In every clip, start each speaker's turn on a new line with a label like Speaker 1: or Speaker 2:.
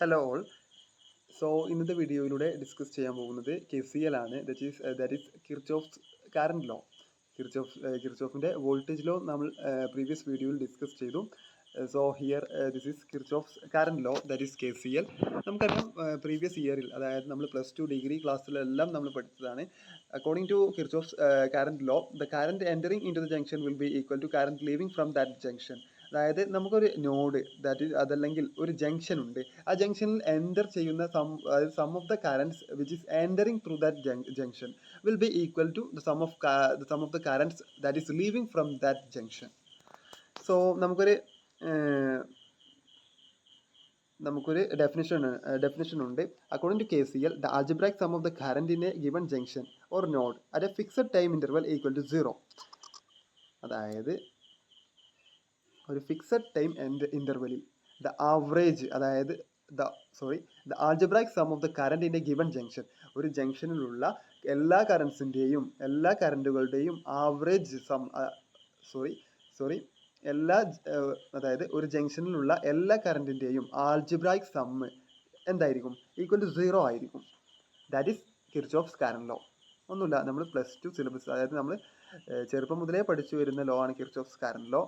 Speaker 1: Hello all. So ഇന്നത്തെ വീഡിയോയിലൂടെ discuss ചെയ്യാൻ പോകുന്നത് KCL ആണ്. That is Kirchhoff's current law. കിർച്ചോഫിൻ്റെ വോൾട്ടേജ് ലോ നമ്മൾ പ്രീവിയസ് വീഡിയോയിൽ ഡിസ്കസ് ചെയ്തു. So here this is Kirchhoff's current law, that is KCL. നമുക്കറിയാം പ്രീവിയസ് ഇയറിൽ, അതായത് നമ്മൾ +2 ഡിഗ്രി ക്ലാസ്സിലെല്ലാം നമ്മൾ പഠിച്ചതാണ്. According to Kirchhoff's current law, the current entering in to the junction will be equal to current leaving from that junction. അതായത് നമുക്കൊരു node അതല്ലെങ്കിൽ ഒരു ജംഗ്ഷൻ ഉണ്ട്. ആ ജംഗ്ഷനിൽ എൻ്റർ ചെയ്യുന്ന sum of the currents which is entering through that junction will be equal to the sum of the currents that is leaving from that junction. So നമുക്കൊരു definition ഉണ്ട്. According to KCL, the algebraic sum of the current in a given junction or node at a fixed time interval equal to 0. അതായത് ഒരു fixed time ഇന്റർവെലിൽ the average, അതായത് the algebraic sum of the current in a given junction, ഒരു ജംഗ്ഷനിലുള്ള എല്ലാ കറന്റുകളുടെയും average some, അതായത് ഒരു ജംഗ്ഷനിലുള്ള എല്ലാ കറന്റിൻ്റെയും ആൾജിബ്രായിക് സമ്മ് എന്തായിരിക്കും? ഈക്വൽ ടു 0 ആയിരിക്കും. That is Kirchhoff's current law. ഒന്നുമില്ല, നമ്മൾ +2 സിലബസ്, അതായത് നമ്മൾ ചെറുപ്പം മുതലേ പഠിച്ചു വരുന്ന ലോ ആണ് കിർച്ചോഫ്സ് കറന്റ് ലോ.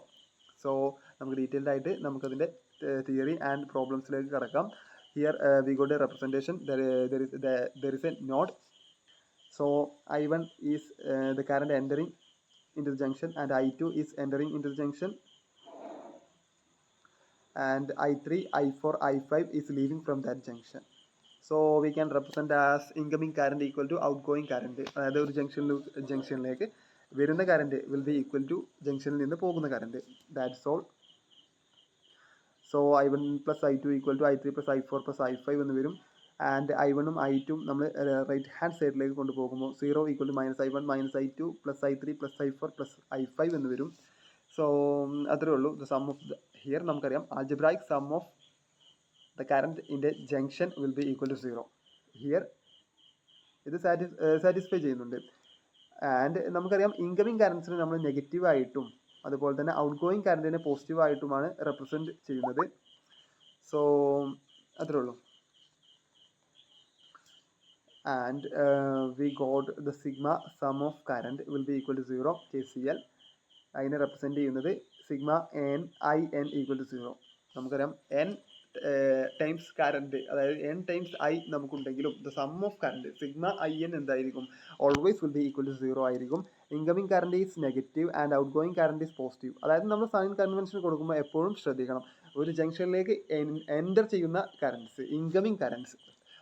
Speaker 1: സോ നമുക്ക് ഡീറ്റെയിൽഡ് ആയിട്ട് നമുക്കതിൻ്റെ തിയറി ആൻഡ് പ്രോബ്ലംസിലേക്ക് കടക്കാം. Here we got A representation. There is A node. So I1 is the current entering into the junction and I2 is entering into the junction, and I3, I4, I5 is leaving from that junction. So we can represent as incoming current equal to outgoing current. അതായത് ഒരു ജംഗ്ഷനിലേക്ക് വരുന്ന current will be equal to ജംഗ്ഷനിൽ നിന്ന് പോകുന്ന current. That's all. So I1 plus I2 equal to I3 plus I4 plus I5 എന്ന് വരും. And I1ഉം I2ഉം നമ്മൾ right hand സൈഡിലേക്ക് കൊണ്ടുപോകുമ്പോൾ 0 equal to -I1 -I2 plus I3 plus I4 plus I5 എന്ന് വരും. സോ അത്രേ ഉള്ളൂ. ദ സം ഓഫ് ഹിയർ നമുക്കറിയാം algebraic sum of the current in the junction will be equal to 0. Here ഇത് satisfy ചെയ്യുന്നുണ്ട്. And നമുക്കറിയാം ഇൻകമിങ് കറൻസിന് നമ്മൾ നെഗറ്റീവായിട്ടും അതുപോലെ തന്നെ ഔട്ട് ഗോയിങ് കറന്റിനെ പോസിറ്റീവായിട്ടുമാണ് റെപ്രസെൻറ്റ് ചെയ്യുന്നത്. സോ അത്രേ ഉള്ളൂ. And we got the sigma sum of current will be equal to 0. KCL അതിനെ റെപ്രസെൻറ്റ് ചെയ്യുന്നത് സിഗ്മ n ഈക്വൽ ടു 0. നമുക്കറിയാം n ടൈംസ് കറണ്ട്, അതായത് n ടൈംസ് I നമുക്കുണ്ടെങ്കിലും the sum of current sigma IN എന്തായിരിക്കും? Always will be equal to 0 ആയിരിക്കും. Incoming current is negative and outgoing current is positive. അതായത് നമ്മൾ sign convention കൊടുക്കുമ്പോൾ എപ്പോഴും ശ്രദ്ധിക്കണം, ഒരു ജംഗ്ഷനിലേക്ക് എൻ്റർ ചെയ്യുന്ന കറൻസ്, ഇൻകമിങ് കറൻസ്,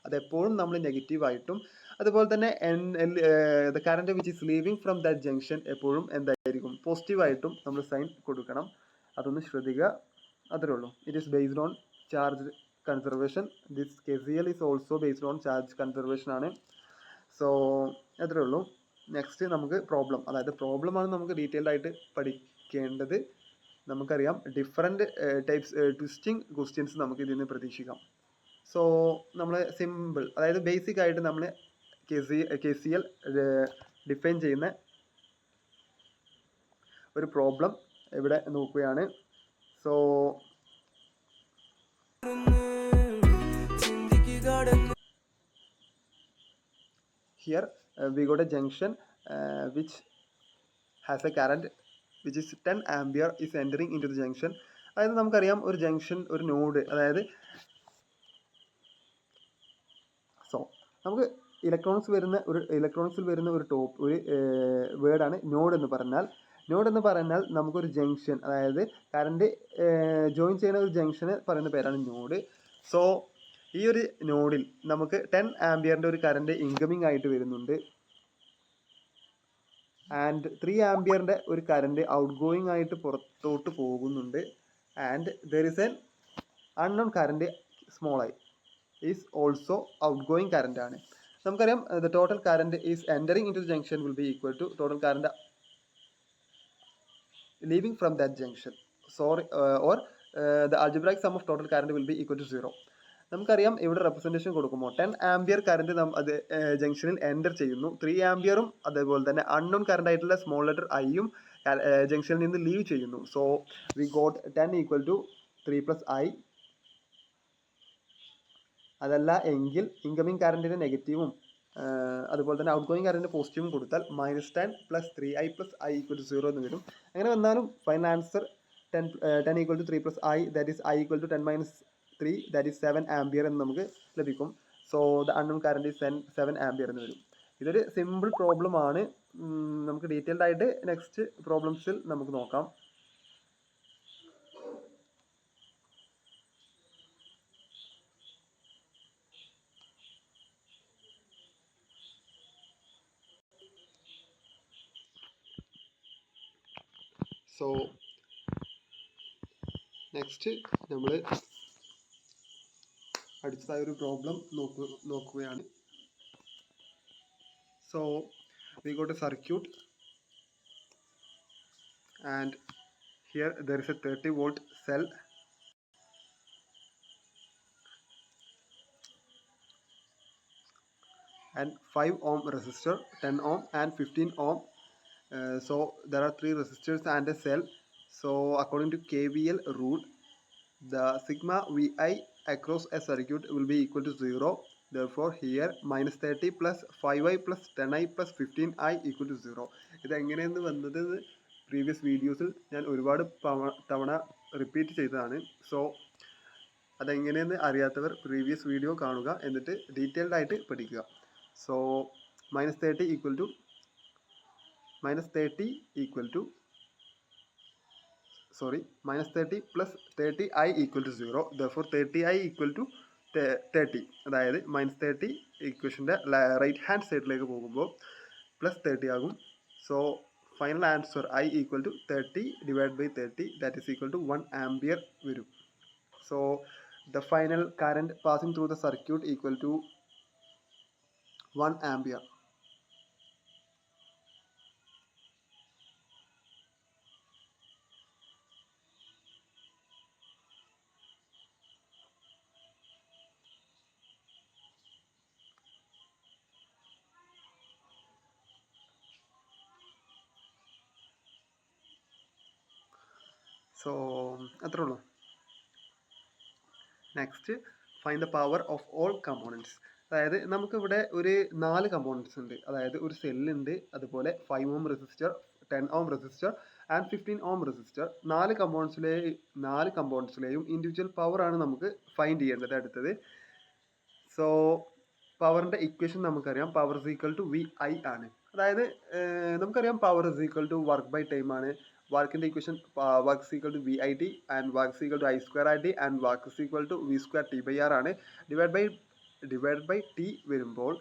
Speaker 1: അതെപ്പോഴും നമ്മൾ നെഗറ്റീവായിട്ടും അതുപോലെ തന്നെ the current which is leaving from that junction എപ്പോഴും എന്തായിരിക്കും? പോസിറ്റീവായിട്ടും നമ്മൾ സൈൻ കൊടുക്കണം. അതൊന്ന് ശ്രദ്ധിക്കുക. അത്രേ ഉള്ളൂ. It is based on charge conservation. This KCL is also based on charge conservation ആണ്. സോ അത്രേ ഉള്ളൂ. നെക്സ്റ്റ് നമുക്ക് പ്രോബ്ലം, അതായത് പ്രോബ്ലമാണ് നമുക്ക് ഡീറ്റെയിൽഡ് ആയിട്ട് പഠിക്കേണ്ടത്. നമുക്കറിയാം ഡിഫറെൻറ്റ് ടൈപ്സ് ട്വിസ്റ്റിംഗ് ക്വസ്റ്റ്യൻസ് നമുക്ക് ഇതിൽ നിന്ന് പ്രതീക്ഷിക്കാം. സോ നമ്മൾ സിമ്പിൾ, അതായത് ബേസിക് ആയിട്ട് നമ്മൾ KCL ഡിഫൈൻ ചെയ്യുന്ന ഒരു പ്രോബ്ലം ഇവിടെ നോക്കുകയാണ്. So here we got a junction which has a current which is 10 ampere is entering into the junction. അതായത് നമുക്കറിയാം ഒരു ജംഗ്ഷൻ, ഒരു നോഡ്, അതായത് നമുക്ക് ഇലക്ട്രോണിക്സിൽ വരുന്ന ഒരു വേർഡാണ് നോഡ് എന്ന് പറഞ്ഞാൽ. നമുക്കൊരു ജംഗ്ഷൻ, അതായത് കറണ്ട് ജോയിൻ ചെയ്യുന്ന ഒരു ജംഗ്ഷന് പറയുന്ന പേരാണ് നോഡ്. സോ ഈ ഒരു നോഡിൽ നമുക്ക് 10 ആംപിയറിൻ്റെ ഒരു കറണ്ട് ഇൻകമിങ് ആയിട്ട് വരുന്നുണ്ട്, ആൻഡ് 3 ആംപിയറിൻ്റെ ഒരു കറണ്ട് ഔട്ട് ഗോയിങ് ആയിട്ട് പുറത്തോട്ട് പോകുന്നുണ്ട്. And there is an unknown current small I is also outgoing current ആണ്. നമുക്കറിയാം the total current is entering in to the junction will be equal to total current leaving from that junction. Or the algebraic sum of total current will be equal to 0. നമുക്കറിയാം ഇവിടെ representation കൊടുക്കുമ്പോൾ 10 ampere current അത് ജംഗ്ഷനിൽ enter ചെയ്യുന്നു, 3 ആംപിയറും അതേപോലെ തന്നെ unknown current ആയിട്ടുള്ള സ്മോൾ ലെറ്റർ ഐയും ജംഗ്ഷനിൽ നിന്ന് ലീവ് ചെയ്യുന്നു. So we got 10 equal to 3 plus I അതല്ല എങ്കിൽ ഇൻകമിങ് കറണ്ടിന് നെഗറ്റീവും അതുപോലെ തന്നെ ഔട്ട് ഗോയിങ് കറണ്ടിന് പോസിറ്റീവും കൊടുത്താൽ -10 + 3i + i = 0 എന്ന് വരും. അങ്ങനെ വന്നാലും final answer 10 = 3 + i, that is i = 10 - 3, that is 7 ampere എന്ന് നമുക്ക് ലഭിക്കും. So the unknown current is 7 ampere എന്ന് വരും. ഇതൊരു സിമ്പിൾ പ്രോബ്ലം ആണ്. നമുക്ക് ഡീറ്റെയിൽഡ് ആയിട്ട് നെക്സ്റ്റ് പ്രോബ്ലംസിൽ നമുക്ക് നോക്കാം. സോ നെക്സ്റ്റ് നമ്മൾ അടുത്തതായ ഒരു പ്രോബ്ലം നോക്കുകയാണ്. So we got a circuit, and here there is a 30-volt cell and 5 ohm resistor, 10 ohm and 15 ohm. So there are 3 resistors and a cell. So according to KVL rule, the sigma Vi across a circuit will be equal to 0. Therefore here -30 + 5i + 10i + 15i = 0. ഇതെങ്ങനെയെന്ന് വന്നത് previous വീഡിയോസിൽ ഞാൻ ഒരുപാട് തവണ repeat ചെയ്തതാണ്. So അതെങ്ങനെയെന്ന് അറിയാത്തവർ previous video കാണുക, എന്നിട്ട് detailed ആയിട്ട് പഠിക്കുക. So -30 + 30i = 0. Therefore 30i = 30. അതായത് -30 ഇക്വേഷൻ്റെ റൈറ്റ് ഹാൻഡ് സൈഡിലേക്ക് പോകുമ്പോൾ +30 ആകും. So final answer i = 30 / 30, that is equal to 1 ampere വരും. So the final current passing through the circuit equal to 1 ampere. So അത്രേ ഉള്ളൂ. Next find the power of all components. അതായത് നമുക്കിവിടെ ഒരു 4 കമ്പോണൻറ്റ്സ് ഉണ്ട്. അതായത് ഒരു സെല്ലുണ്ട്, അതുപോലെ 5 ohm resistor, 10 ohm resistor and 15 ohm resistor. 4 കമ്പോണൻറ്റ്സിലെയും ഇൻഡിവിജ്വൽ പവർ ആണ് നമുക്ക് ഫൈൻഡ് ചെയ്യേണ്ടത് അടുത്തത്. സോ പവറിൻ്റെ ഇക്വേഷൻ നമുക്കറിയാം, പവർ = VI ആണ്. അതായത് നമുക്കറിയാം പവർ = വർക്ക് ബൈ ടൈം ആണ്. വർക്കിൻ്റെ equation work = VIT and work = I²RT and work = V²T/R ആണ്. ഡിവൈഡ് ബൈ ടി വരുമ്പോൾ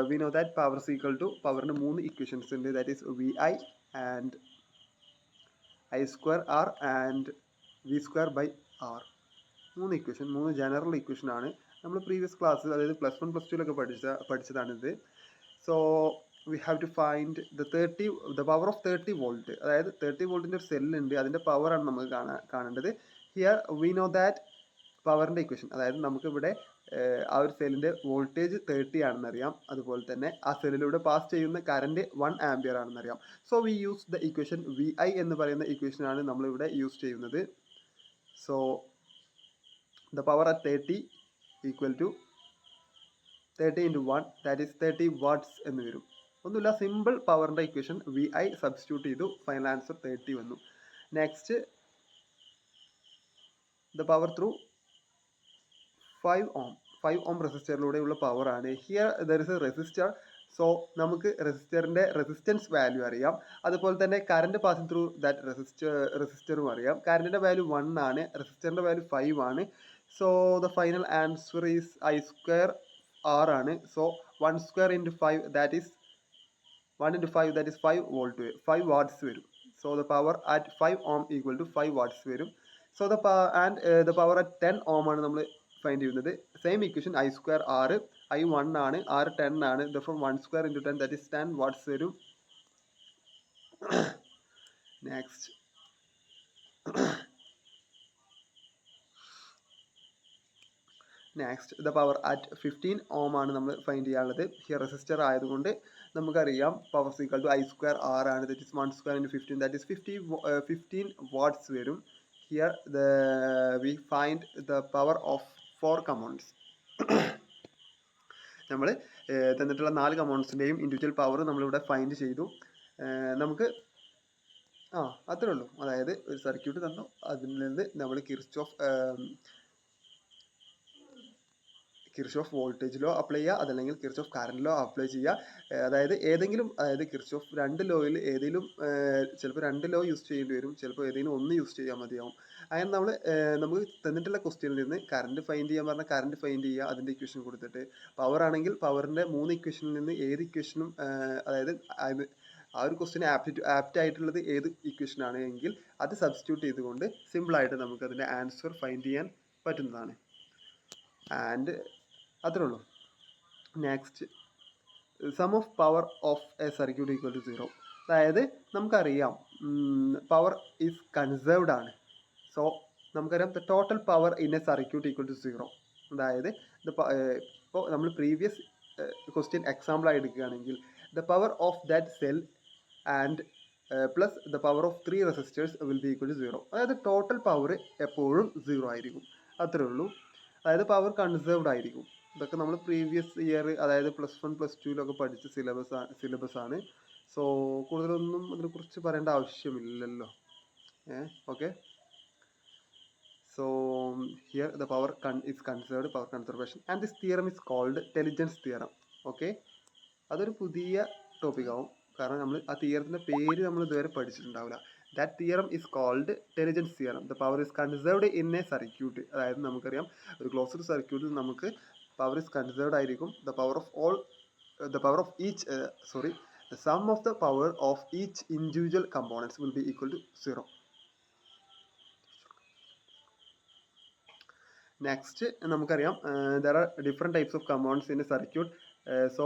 Speaker 1: വി നോ ദാറ്റ് പവറിന് 3 ഇക്വേഷൻസ് ഉണ്ട്. That is VI and I²R and V²/R. 3 equation, 3 general equation ആണ്. നമ്മൾ പ്രീവിയസ് ക്ലാസ്, അതായത് +1 +2 പഠിച്ചതാണിത്. So we have to find the power of 30 volt. അതായത് 30 വോൾട്ടിൻ്റെ ഒരു സെല്ലുണ്ട്, അതിൻ്റെ പവറാണ് നമുക്ക് കാണേണ്ടത്. ഹിയർ വി നോ ദാറ്റ് പവറിൻ്റെ ഇക്വേഷൻ, അതായത് നമുക്കിവിടെ ആ ഒരു സെല്ലിൻ്റെ വോൾട്ടേജ് 30 ആണെന്നറിയാം. അതുപോലെ തന്നെ ആ സെല്ലിലൂടെ പാസ് ചെയ്യുന്ന കറണ്ട് 1 ആംപിയർ ആണെന്നറിയാം. So we use the equation VI എന്ന് പറയുന്ന ഇക്വേഷനാണ് നമ്മളിവിടെ യൂസ് ചെയ്യുന്നത്. So the power at 30 equal to 30 × 1, that is 30 watts എന്ന് വരും. ഒന്നുമില്ല, സിമ്പിൾ പവറിൻ്റെ ഇക്വേഷൻ VI സബ്സ്റ്റിറ്റ്യൂട്ട് ചെയ്തു, ഫൈനൽ ആൻസർ 30 വന്നു. Next the power through 5 ohm റെസിസ്റ്ററിലൂടെയുള്ള പവറാണ്. Here there is A resistor. So നമുക്ക് റെസിസ്റ്ററിൻ്റെ റെസിസ്റ്റൻസ് വാല്യൂ അറിയാം, അതുപോലെ തന്നെ കറണ്ട് പാസിംഗ് ത്രൂ ദാറ്റ് റെസിസ്റ്ററും അറിയാം. കറണ്ടിൻ്റെ വാല്യൂ 1 ആണ്, റെസിസ്റ്ററിൻ്റെ വാല്യൂ 5 ആണ്. So the final answer is I²R ആണ്. So 1² × 5, that is 1 × 5, that is 5 watts വരും. So the power at 5 ohm = 5 watts വരും. So the power at 10 ohm ആണ് നമ്മൾ ഫൈൻഡ് ചെയ്യുന്നത്. സെയിം ഇക്വേഷൻ I²R, I 1 ആണ്, R 10 ആണ്. therefore 1² × 10, that is 10 watts വരും. Next the power at 15 ohm ആണ് നമ്മൾ ഫൈൻഡ് ചെയ്യാനുള്ളത്. ഹിയർ റെസിസ്റ്റർ ആയതുകൊണ്ട് നമുക്കറിയാം പവർ = I²R ആണ്. That is 1² × 15, that is 15 watts വരും. Here we find the power of 4 components. നമ്മൾ തന്നിട്ടുള്ള 4 കമ്പോണൻസിൻ്റെയും ഇൻഡിവിജ്വൽ പവർ നമ്മളിവിടെ ഫൈൻഡ് ചെയ്തു. നമുക്ക് അത്രേ ഉള്ളൂ. അതായത് ഒരു സർക്യൂട്ട് തന്നു, അതിൽ നിന്ന് നമ്മൾ കിർച്ചോഫ് വോൾട്ടേജ് ലോ അപ്ലൈ ചെയ്യുക, അതല്ലെങ്കിൽ കിർച്ചോഫ് കറണ്ട് ലോ അപ്ലൈ ചെയ്യുക. അതായത് കിർച്ചോഫ് 2 ലോയിൽ ഏതെങ്കിലും ചിലപ്പോൾ 2 ലോ യൂസ് ചെയ്യേണ്ടി വരും, ചിലപ്പോൾ ഏതെങ്കിലും ഒന്ന് യൂസ് ചെയ്യാൻ മതിയാവും. അങ്ങനെ നമുക്ക് തന്നിട്ടുള്ള ക്വസ്റ്റ്യനിൽ നിന്ന് കറണ്ട് ഫൈൻഡ് ചെയ്യാൻ പറഞ്ഞാൽ കറണ്ട് ഫൈൻഡ് ചെയ്യുക, അതിൻ്റെ ഇക്വേഷൻ കൊടുത്തിട്ട്. പവർ ആണെങ്കിൽ പവറിൻ്റെ 3 ഇക്വേഷനിൽ നിന്ന് ഏത് ഇക്വേഷനും അതായത് ആ ഒരു ക്വസ്റ്റ്യൻ ആപ്റ്റ് ആയിട്ടുള്ളത് ഏത് ഇക്വേഷനാണ് എങ്കിൽ അത് സബ്സ്റ്റിറ്റ്യൂട്ട് ചെയ്തുകൊണ്ട് സിമ്പിളായിട്ട് നമുക്ക് അതിൻ്റെ ആൻസർ ഫൈൻഡ് ചെയ്യാൻ പറ്റുന്നതാണ്. ആൻഡ് അത്രേ ഉള്ളൂ. Next, sum of power of a circuit equal to 0. അതായത് നമുക്കറിയാം പവർ ഈസ് കൺസേർവ്ഡ് ആണ്. സോ നമുക്കറിയാം the total power in a circuit equal to 0. അതായത് ഇപ്പോൾ നമ്മൾ പ്രീവിയസ് ക്വസ്റ്റ്യൻ എക്സാമ്പിളായി എടുക്കുകയാണെങ്കിൽ the power of that cell and plus the power of 3 resistors will be equal to 0. അതായത് ടോട്ടൽ പവർ എപ്പോഴും 0 ആയിരിക്കും. അത്രേ ഉള്ളൂ. അതായത് പവർ കൺസേർവ്ഡ് ആയിരിക്കും. ഇതൊക്കെ നമ്മൾ പ്രീവിയസ് ഇയർ, അതായത് +1 +2 പഠിച്ച സിലബസ് ആണ്. സോ കൂടുതലൊന്നും അതിനെക്കുറിച്ച് പറയേണ്ട ആവശ്യമില്ലല്ലോ. Okay. So here the power is conserved, power conservation, and this theorem is called Teligent's theorem. Okay, അതൊരു പുതിയ ടോപ്പിക് ആവും, കാരണം നമ്മൾ ആ തിയറത്തിൻ്റെ പേര് നമ്മൾ ഇതുവരെ പഠിച്ചിട്ടുണ്ടാവില്ല. That theorem is called Teligent's theorem. The power is conserved in a circuit. അതായത് നമുക്കറിയാം ഒരു ക്ലോസ്ഡ് സർക്യൂട്ടിൽ നമുക്ക് പവർ ഇസ് കൺസേർവ്ഡ് ആയിരിക്കും. The sum of the power of each individual components will be equal to 0. Next നമുക്കറിയാം there are different types of components in a circuit. So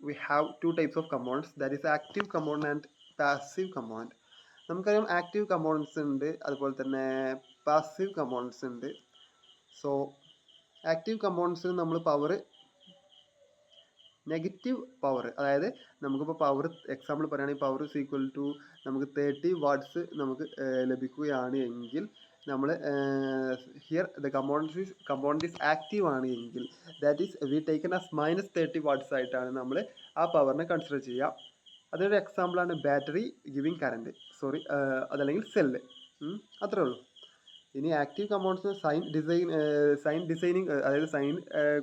Speaker 1: we have 2 types of components, that is active component and passive component. നമുക്കറിയാം active components ഉണ്ട്, അതുപോലെ തന്നെ passive components ഉണ്ട്. So active കമ്പോണൻസിൽ നമ്മൾ power negative power, അതായത് നമുക്കിപ്പോൾ power example പറയുകയാണെങ്കിൽ പവർ ഇസ് ഈക്വൽ ടു നമുക്ക് 30 വാട്ട്സ് നമുക്ക് ലഭിക്കുകയാണ് എങ്കിൽ നമ്മൾ here the component is active ആണ് എങ്കിൽ that is we taken as -30 watts ആയിട്ടാണ് നമ്മൾ ആ പവറിനെ കൺസിഡർ ചെയ്യുക. അതൊരു എക്സാമ്പിളാണ് ബാറ്ററി ഗിവിങ് കറണ്ട്, അതല്ലെങ്കിൽ സെല്ല്. അത്രേ ഉള്ളൂ. ഇനി ആക്റ്റീവ് കമ്പോണൻസ് സൈൻ ഡിസൈനിങ്, അതായത് സൈൻ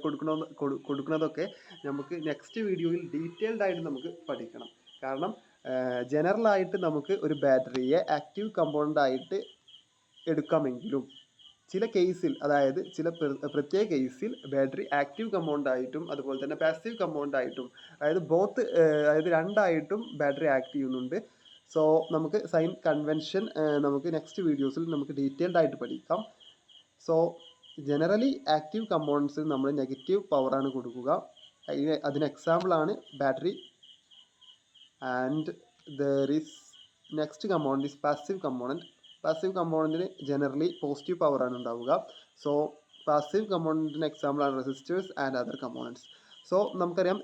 Speaker 1: കൊടുക്കുന്നതൊക്കെ നമുക്ക് നെക്സ്റ്റ് വീഡിയോയിൽ ഡീറ്റെയിൽഡ് ആയിട്ട് നമുക്ക് പഠിക്കണം. കാരണം ജനറലായിട്ട് നമുക്ക് ഒരു ബാറ്ററിയെ ആക്റ്റീവ് കമ്പോണൻ്റ് ആയിട്ട് എടുക്കാമെങ്കിലും ചില കേസിൽ, അതായത് ചില പ്രത്യേക കേസിൽ ബാറ്ററി ആക്റ്റീവ് കമ്പോണൻ്റ് ആയിട്ടും അതുപോലെ തന്നെ പാസീവ് കമ്പോണൻ്റ് ആയിട്ടും, അതായത് രണ്ടായിട്ടും ബാറ്ററി ആക്ട് ചെയ്യുന്നുണ്ട്. സോ നമുക്ക് സൈൻ കൺവെൻഷൻ നമുക്ക് നെക്സ്റ്റ് വീഡിയോസിൽ നമുക്ക് ഡീറ്റെയിൽഡ് ആയിട്ട് പഠിക്കാം. സോ ജനറലി ആക്റ്റീവ് കമ്പോണൻസിൽ നമ്മൾ നെഗറ്റീവ് പവറാണ് കൊടുക്കുക. അതിന് എക്സാമ്പിളാണ് battery. And there is next component is passive component. Passive കമ്പോണൻറ്റിന് ജനറലി പോസിറ്റീവ് പവറാണ് ഉണ്ടാവുക. സോ പാസീവ് കമ്പോണൻറ്റിന് എക്സാമ്പിളാണ് resistors and other components. So നമുക്കറിയാം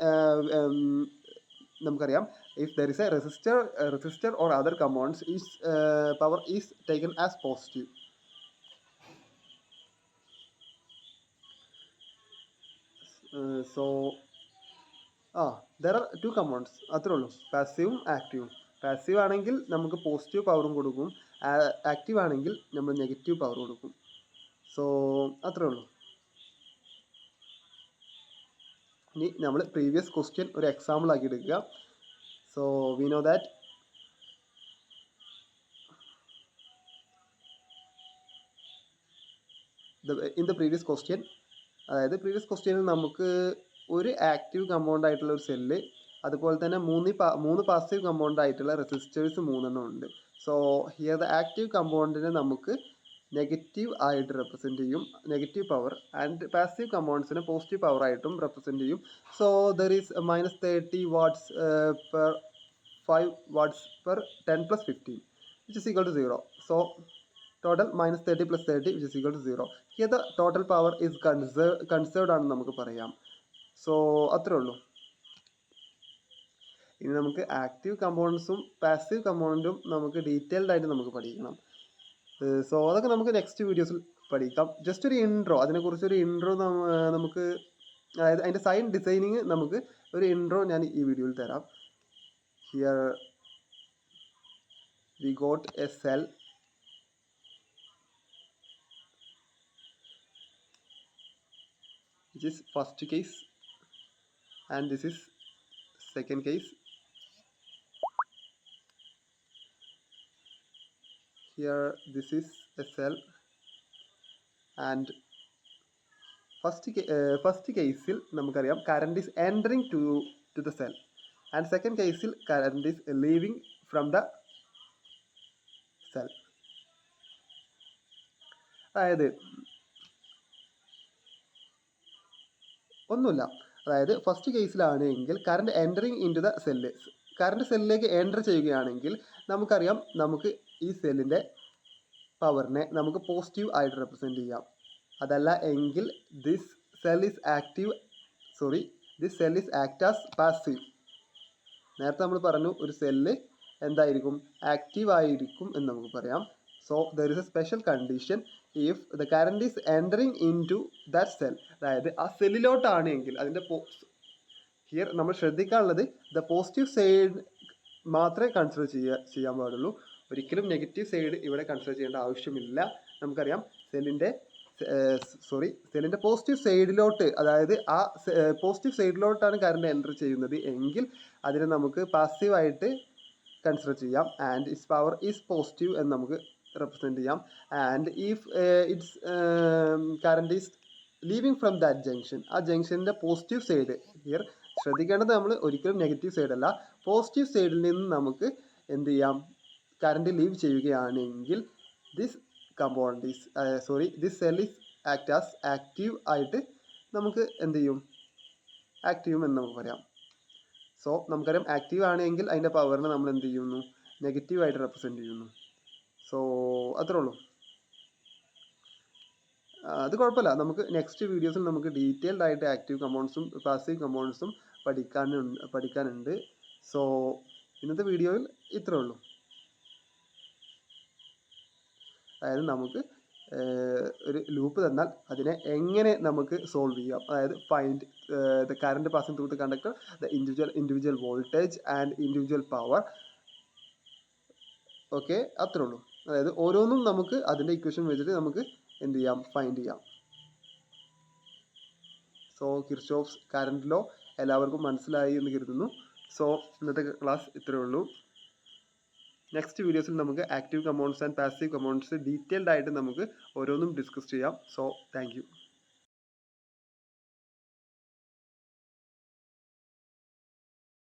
Speaker 1: if there is a resistor or other components, power is taken as positive. So there are 2 components, അത്രേ ഉള്ളൂ, പാസീവും ആക്റ്റീവും. Passive ആണെങ്കിൽ നമുക്ക് പോസിറ്റീവ് പവറും കൊടുക്കും, ആക്റ്റീവ് ആണെങ്കിൽ നമ്മൾ നെഗറ്റീവ് പവർ കൊടുക്കും. സോ അത്രേ ഉള്ളൂ. ഇനി നമ്മൾ പ്രീവിയസ് ക്വസ്റ്റ്യൻ ഒരു എക്സാമ്പിൾ ആക്കി എടുക്കുക. So we know that in the previous question, അതായത് പ്രീവിയസ് ക്വസ്റ്റ്യനിൽ നമുക്ക് ഒരു ആക്റ്റീവ് കമ്പൗണ്ട് ആയിട്ടുള്ള ഒരു സെല്ല്, അതുപോലെ തന്നെ 3 പാസീവ് കമ്പൗണ്ട് ആയിട്ടുള്ള റെസിസ്റ്റേഴ്സ് 3 ഉണ്ട്. സോ ഹിയർ ദ ആക്റ്റീവ് കമ്പൗണ്ടിനെ നമുക്ക് നെഗറ്റീവ് ആയിട്ട് റെപ്രസെൻറ്റ് ചെയ്യും, നെഗറ്റീവ് പവർ, ആൻഡ് പാസീവ് കമ്പൗണ്ട്സിനെ പോസിറ്റീവ് പവർ ആയിട്ടും റെപ്രസെൻറ്റ് ചെയ്യും. So there is -30 watts per 5 watts per 10 plus 15 which is equal to 0. So total -30 plus 30 which is equal to 0. Here the total power is conserved ആണെന്ന് നമുക്ക് പറയാം. So അത്രേ ഉള്ളൂ. ഇനി നമുക്ക് ആക്റ്റീവ് കമ്പോണൻസും പാസീവ് കമ്പോണൻറ്റും നമുക്ക് ഡീറ്റെയിൽഡ് ആയിട്ട് നമുക്ക് പഠിക്കണം. സോ അതൊക്കെ നമുക്ക് നെക്സ്റ്റ് വീഡിയോസിൽ പഠിക്കാം. ജസ്റ്റ് ഒരു ഇൻട്രോ, അതിനെക്കുറിച്ചൊരു ഇൻട്രോ നമുക്ക്, അതായത് അതിൻ്റെ സൈൻ ഡിസൈനിങ് നമുക്ക് ഒരു ഇൻട്രോ ഞാൻ ഈ വീഡിയോയിൽ തരാം. Here we got A cell. Which is first case and this is second case. Here this is a cell and first caseil നമുക്കറിയാം current is entering to the cell and second caseil current is leaving from the cell. അതായത് ഒന്നുമില്ല, അതായത് first കേസിലാണെങ്കിൽ current entering in to the cell, current സെല്ലിലേക്ക് enter ചെയ്യുകയാണെങ്കിൽ നമുക്കറിയാം നമുക്ക് ഈ സെല്ലിൻ്റെ പവറിനെ നമുക്ക് പോസിറ്റീവ് ആയിട്ട് റെപ്രസെൻറ്റ് ചെയ്യാം. അതല്ല എങ്കിൽ this cell is act as passive. നേരത്തെ നമ്മൾ പറഞ്ഞു ഒരു സെല്ല് എന്തായിരിക്കും, ആക്റ്റീവ് ആയിരിക്കും എന്ന് നമുക്ക് പറയാം. So there is a special condition if the current is entering in to that cell, അതായത് ആ സെല്ലിലോട്ടാണെങ്കിൽ അതിൻ്റെ ഹിയർ നമ്മൾ ശ്രദ്ധിക്കാനുള്ളത് ദ പോസിറ്റീവ് സൈഡ് മാത്രമേ കൺസിഡർ ചെയ്യാൻ പാടുള്ളൂ. ഒരിക്കലും നെഗറ്റീവ് സൈഡ് ഇവിടെ കൺസിഡർ ചെയ്യേണ്ട ആവശ്യമില്ല. നമുക്കറിയാം സെല്ലിൻ്റെ പോസിറ്റീവ് സൈഡിലോട്ട്, അതായത് ആ പോസിറ്റീവ് സൈഡിലോട്ടാണ് കറണ്ട് എൻ്റർ ചെയ്യുന്നത് എങ്കിൽ അതിനെ നമുക്ക് പാസീവായിട്ട് കൺസിഡർ ചെയ്യാം. And it's power is positive എന്ന് നമുക്ക് റെപ്രസെൻറ്റ് ചെയ്യാം. And if it's current is leaving from that junction, ആ ജംഗ്ഷൻ്റെ പോസിറ്റീവ് സൈഡ്, ഹിയർ ശ്രദ്ധിക്കേണ്ടത് നമ്മൾ ഒരിക്കലും നെഗറ്റീവ് സൈഡല്ല, പോസിറ്റീവ് സൈഡിൽ നിന്ന് നമുക്ക് എന്ത് ചെയ്യാം, കറണ്ട് ലീവ് ചെയ്യുകയാണെങ്കിൽ this component is this cell is act as active ആയിട്ട് നമുക്ക് എന്ത് ചെയ്യും, ആക്റ്റീവ് എന്ന് നമുക്ക് പറയാം. സോ നമുക്കറിയാം ആക്റ്റീവ് ആണെങ്കിൽ അതിൻ്റെ പവറിനെ നമ്മൾ എന്ത് ചെയ്യുന്നു, നെഗറ്റീവായിട്ട് റെപ്രസെൻറ്റ് ചെയ്യുന്നു. സോ അത്രേ ഉള്ളൂ. അത് കുഴപ്പമില്ല, നമുക്ക് നെക്സ്റ്റ് വീഡിയോസിൽ നമുക്ക് ഡീറ്റെയിൽഡ് ആയിട്ട് ആക്റ്റീവ് കമ്പൗണ്ട്സും പാസീവ് കമ്പൗണ്ട്സും പഠിക്കാനുണ്ട്. സോ ഇന്നത്തെ വീഡിയോയിൽ ഇത്രേ ഉള്ളൂ. അതായത് നമുക്ക് ഒരു ലൂപ്പ് തന്നാൽ അതിനെ എങ്ങനെ നമുക്ക് സോൾവ് ചെയ്യാം, അതായത് find the current passing through the conductor, the individual voltage and individual power. Okay, അത്രേ ഉള്ളൂ. അതായത് ഓരോന്നും നമുക്ക് അതിൻ്റെ ഇക്വേഷൻ വെച്ചിട്ട് നമുക്ക് എന്ത് ചെയ്യാം, ഫൈൻഡ് ചെയ്യാം. സോ കിർച്ചോഫ്സ് കറണ്ട് ലോ എല്ലാവർക്കും മനസ്സിലായി എന്ന് കരുതുന്നു. സോ ഇന്നത്തെ ക്ലാസ് ഇത്രയേ ഉള്ളൂ. നെക്സ്റ്റ് വീഡിയോസിൽ നമുക്ക് active compounds and passive compounds detailed ആയിട്ട് നമുക്ക് ഓരോന്നും ഡിസ്കസ് ചെയ്യാം. So thank you.